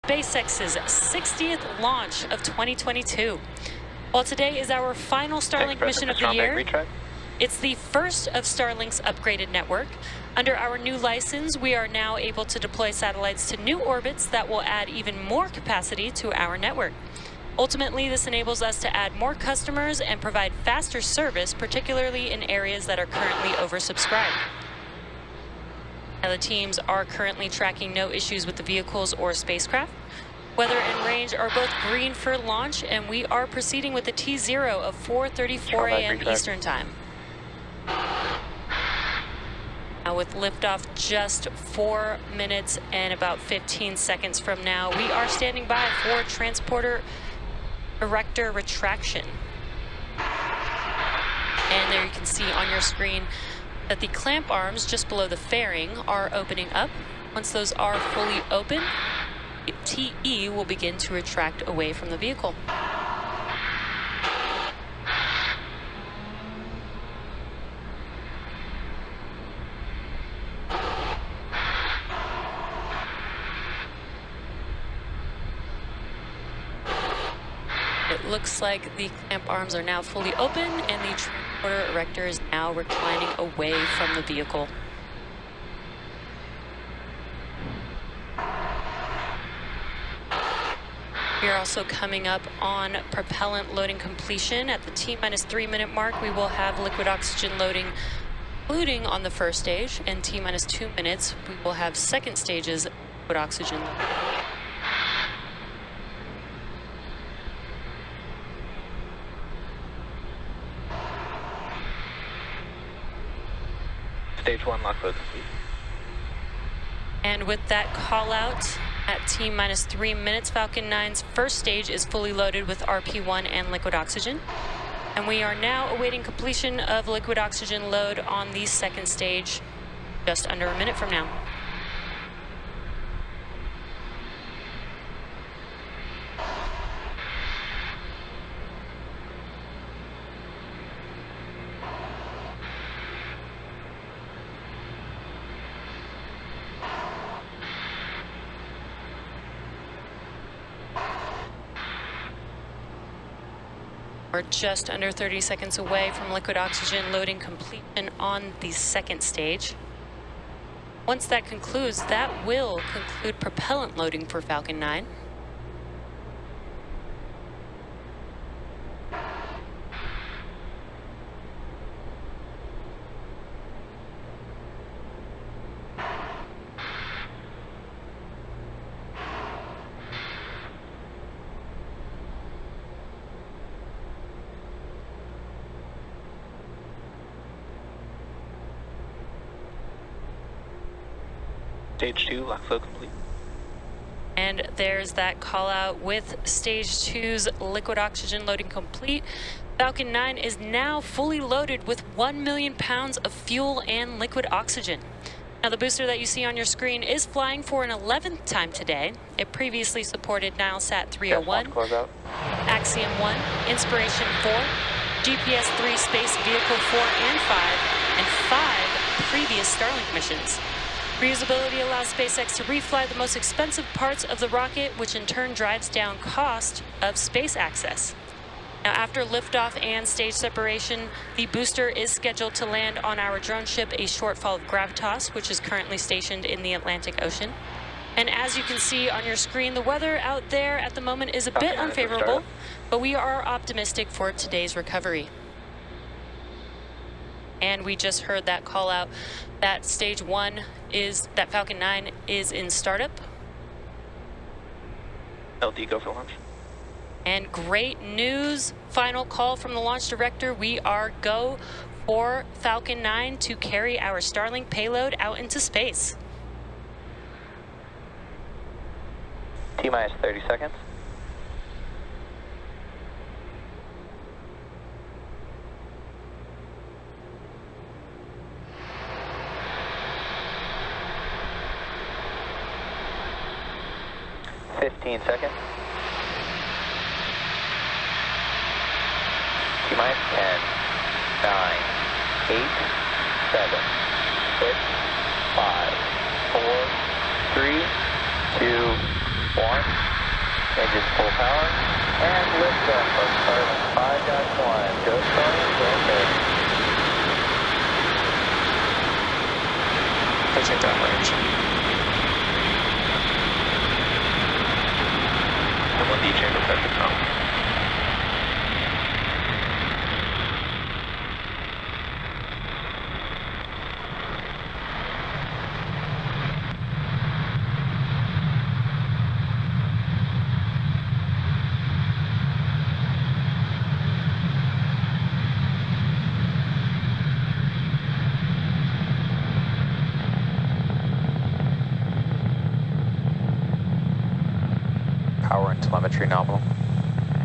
SpaceX's 60th launch of 2022. While today is our final Starlink mission of the year, it's the first of Starlink's upgraded network. Under our new license, we are now able to deploy satellites to new orbits that will add even more capacity to our network. Ultimately, this enables us to add more customers and provide faster service, particularly in areas that are currently oversubscribed. Now, the teams are currently tracking no issues with the vehicles or spacecraft. Weather and range are both green for launch, and we are proceeding with a T0 of 4:34 a.m. Eastern Time. Now, with liftoff just 4 minutes and about 15 seconds from now, we are standing by for transporter erector retraction. And there you can see on your screen that the clamp arms just below the fairing are opening up. Once those are fully open, TE will begin to retract away from the vehicle. It looks like the clamp arms are now fully open and the transporter erector is now reclining away from the vehicle. We are also coming up on propellant loading completion. At the T-3 minute mark, we will have liquid oxygen loading, including on the first stage, and T-2 minutes, we will have second stages liquid oxygen loading. Stage 1 lock load complete. And with that call out at T-3 minutes, Falcon 9's first stage is fully loaded with RP1 and liquid oxygen. And we are now awaiting completion of liquid oxygen load on the second stage just under a minute from now. We're just under 30 seconds away from liquid oxygen loading completion on the second stage. Once that concludes, that will conclude propellant loading for Falcon 9. Stage 2 lock flow complete. And there's that call out with Stage 2's liquid oxygen loading complete. Falcon 9 is now fully loaded with 1 million pounds of fuel and liquid oxygen. Now, the booster that you see on your screen is flying for an 11th time today. It previously supported Nilesat 301, Axiom 1, Inspiration 4, GPS 3 Space Vehicle 4 and 5, and 5 previous Starlink missions. Reusability allows SpaceX to refly the most expensive parts of the rocket, which in turn drives down cost of space access. Now, after liftoff and stage separation, the booster is scheduled to land on our drone ship, a Shortfall of Gravitas, which is currently stationed in the Atlantic Ocean. And as you can see on your screen, the weather out there at the moment is a bit unfavorable, but we are optimistic for today's recovery. And we just heard that call out that Stage 1 is, that Falcon 9 is in startup. LD go for launch. And great news, final call from the launch director. We are go for Falcon 9 to carry our Starlink payload out into space. T-minus 30 seconds. Fifteen seconds. T-minus 10, 9, 8, 7, 6, 5, 4, 3, 2, 1. 1. Engines full power. And liftoff of Starlink 5-1. Go Starlink, go ahead. Pitching downrange. M1D chamber pressure prompt. Power and telemetry nominal.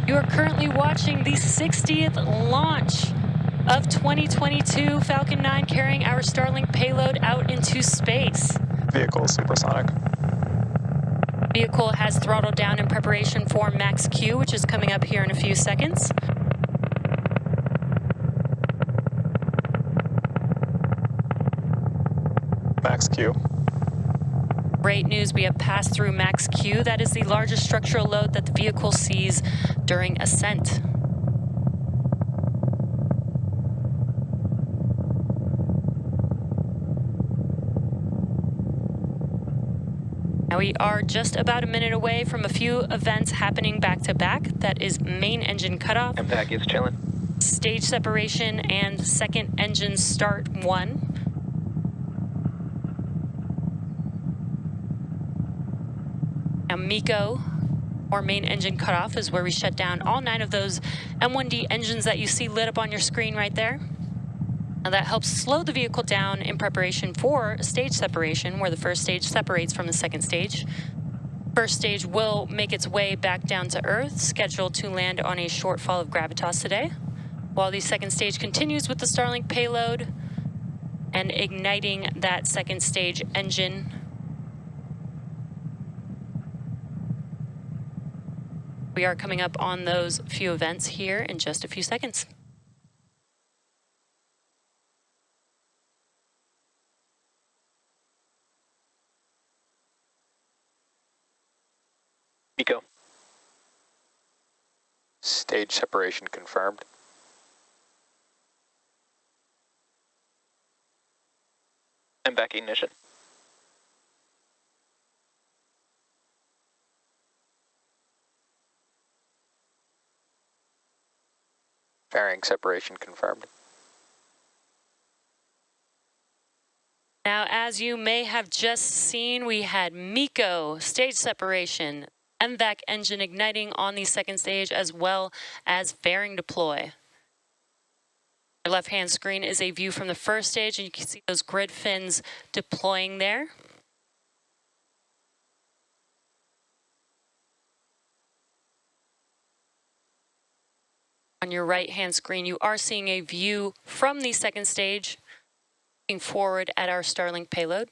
You are currently watching the 60th launch of 2022 Falcon 9 carrying our Starlink payload out into space. Vehicle supersonic. Vehicle has throttled down in preparation for max Q, which is coming up here in a few seconds. Max Q. Great news, we have passed through max Q. That is the largest structural load that the vehicle sees during ascent. Now we are just about a minute away from a few events happening back to back. That is main engine cutoff, MPAC is chilling. stage separation, and second engine start 1. Now MECO, or main engine cutoff, is where we shut down all 9 of those M1D engines that you see lit up on your screen right there. Now that helps slow the vehicle down in preparation for stage separation, where the first stage separates from the second stage. First stage will make its way back down to Earth, scheduled to land on a short fall of gravitas today, while the second stage continues with the Starlink payload and igniting that second stage engine. We are coming up on those few events here in just a few seconds. MECO. Stage separation confirmed. MPAC ignition. Fairing separation confirmed. Now, as you may have just seen, we had MECO, stage separation, MVAC engine igniting on the second stage, as well as fairing deploy. Your left-hand screen is a view from the first stage, and you can see those grid fins deploying there. On your right-hand screen, you are seeing a view from the second stage, looking forward at our Starlink payload.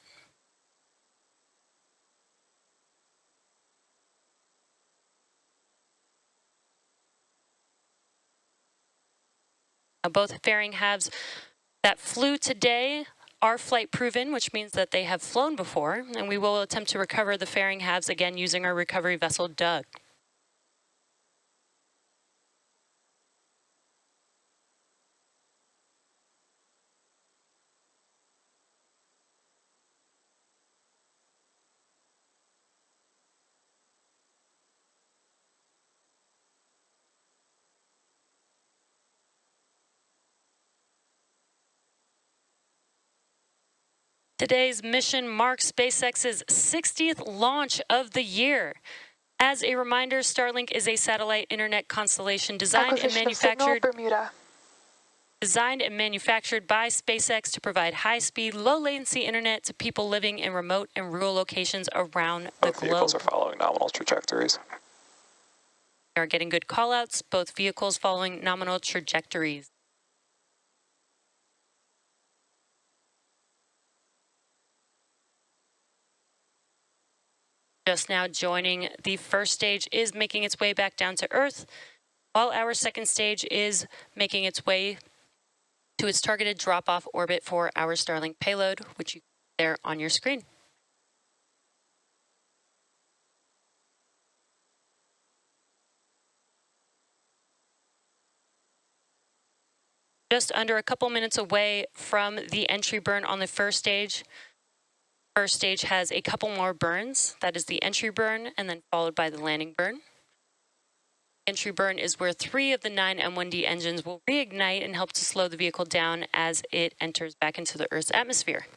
Now, both fairing halves that flew today are flight proven, which means that they have flown before, and we will attempt to recover the fairing halves again using our recovery vessel, Doug. Today's mission marks SpaceX's 60th launch of the year. As a reminder, Starlink is a satellite internet constellation designed and manufactured by SpaceX to provide high-speed, low-latency internet to people living in remote and rural locations around the Both globe. vehicles are following nominal trajectories. We are getting good callouts, both vehicles following nominal trajectories. Just now joining the first stage is making its way back down to Earth, while our second stage is making its way to its targeted drop-off orbit for our Starlink payload, which you see there on your screen. just under a couple minutes away from the entry burn on the first stage. First stage has a couple more burns. That is the entry burn, and then followed by the landing burn. Entry burn is where 3 of the 9 M1D engines will reignite and help to slow the vehicle down as it enters back into the Earth's atmosphere.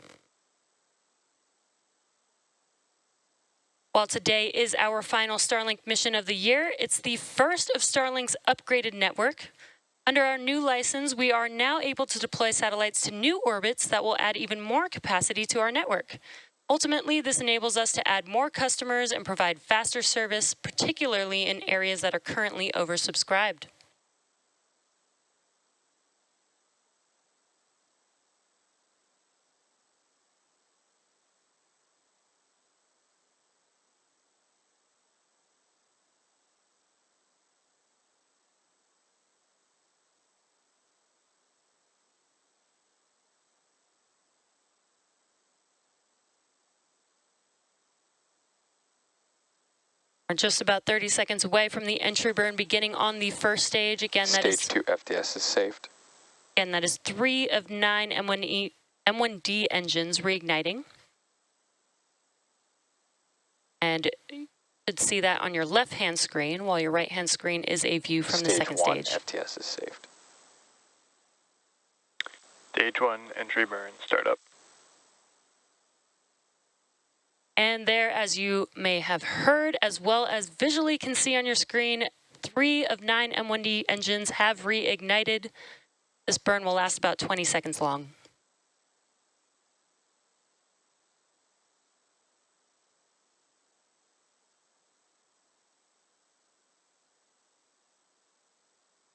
While today is our final Starlink mission of the year, it's the first of Starlink's upgraded network. Under our new license, we are now able to deploy satellites to new orbits that will add even more capacity to our network. Ultimately, this enables us to add more customers and provide faster service, particularly in areas that are currently oversubscribed. We're just about 30 seconds away from the entry burn beginning on the first stage. Again, that is Stage 2 FTS is saved. Again, that is 3 of 9 M1D engines reigniting. And you should see that on your left-hand screen, while your right-hand screen is a view from the second stage. Stage 1 FTS is saved. Stage 1 entry burn startup. And there, as you may have heard, as well as visually can see on your screen, 3 of 9 M1D engines have reignited. This burn will last about 20 seconds long.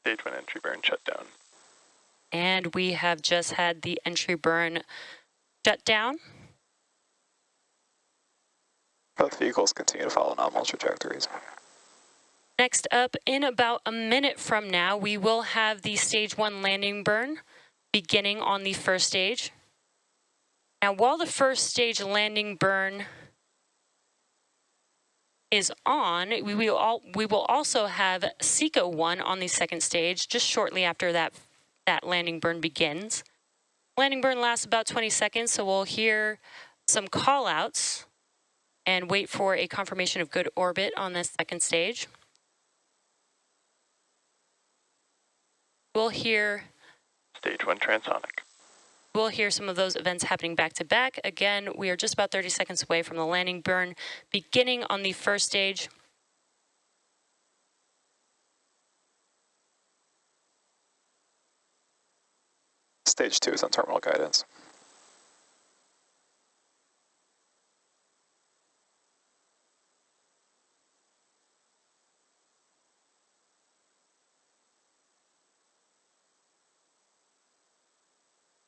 Stage 1 entry burn shut down. And we have just had the entry burn shut down. Both vehicles continue to follow nominal trajectories. Next up, in about a minute from now, we will have the stage 1 landing burn beginning on the first stage. Now, while the first stage landing burn is on, we will also have SECO 1 on the second stage just shortly after that landing burn begins. Landing burn lasts about 20 seconds, so we'll hear some call-outs and wait for a confirmation of good orbit on this second stage. We'll hear Stage 1 transonic. We'll hear some of those events happening back to back. Again, we are just about 30 seconds away from the landing burn beginning on the first stage. Stage 2 is on terminal guidance.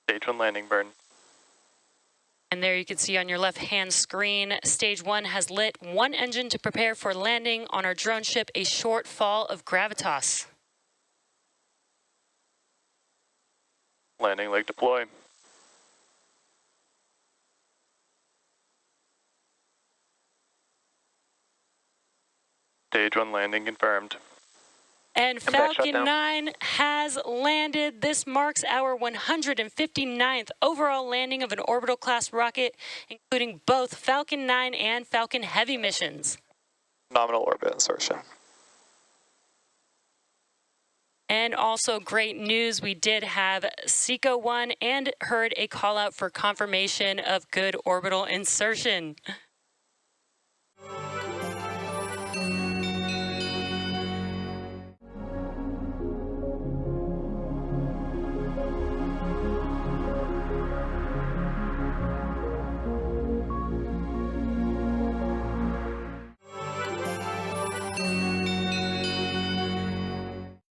Stage 1 landing burn. And there you can see on your left-hand screen, stage 1 has lit 1 engine to prepare for landing on our drone ship, a short fall of gravitas. Landing leg deploy. Stage 1 landing confirmed. And Falcon 9 has landed. This marks our 159th overall landing of an Orbital class rocket, including both Falcon 9 and Falcon Heavy missions. Nominal orbit insertion. And also great news, we did have SECO 1 and heard a call out for confirmation of good orbital insertion.